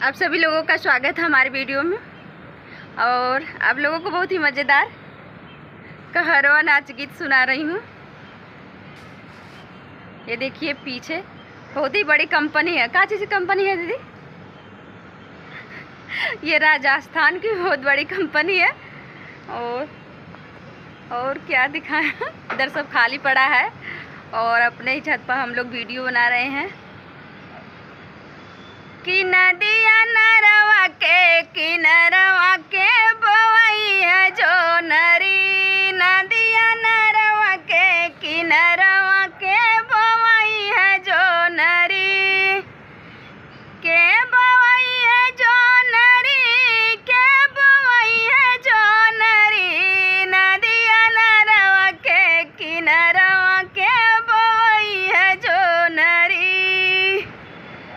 आप सभी लोगों का स्वागत है हमारे वीडियो में। और आप लोगों को बहुत ही मज़ेदार कहरवा नाच गीत सुना रही हूँ। ये देखिए पीछे बहुत ही बड़ी कंपनी है। कहाँ चीज़ की कंपनी है दीदी? ये राजस्थान की बहुत बड़ी कंपनी है। और क्या दिखाएं इधर सब खाली पड़ा है और अपने ही छत पर हम लोग वीडियो बना रहे हैं कि नदिया नरवा के किनरवा